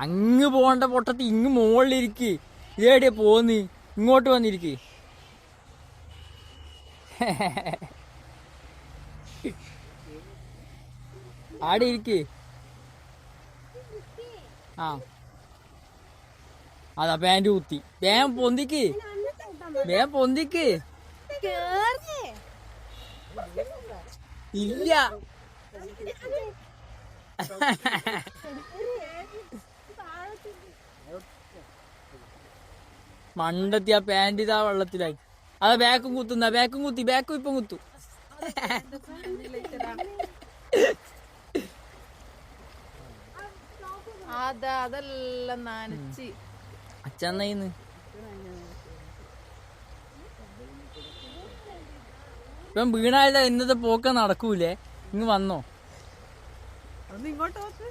അങ്ങ് പോണ്ട പൊട്ടത്തി ഇങ്ങ് മുകളിലിരിക്ക്. ഇതേടിയാ പോന്ന്, ഇങ്ങോട്ട് വന്നിരിക്ക്. ആടെ ഇരിക്ക്. ആ അതാ പാൻറ് കുത്തി. വേഗം പൊന്തിക്ക്, വേഗം പൊന്തിക്ക്. ഇല്ല മണ്ടത്തി ആ പാൻറ് ഇതാ വെള്ളത്തിലായി. അതാ ബാക്കും കുത്തുന്ന, ബാക്കും കുത്തി, ബാക്കും ഇപ്പം കുത്തു. അതെല്ലാം നനച്ച് അച്ഛന്ന് ഇപ്പം വീണായാലും ഇന്നത്തെ പോക്ക നടക്കൂലേ. ഇങ്ങ് വന്നോ. ഇങ്ങോട്ട് നോക്ക്.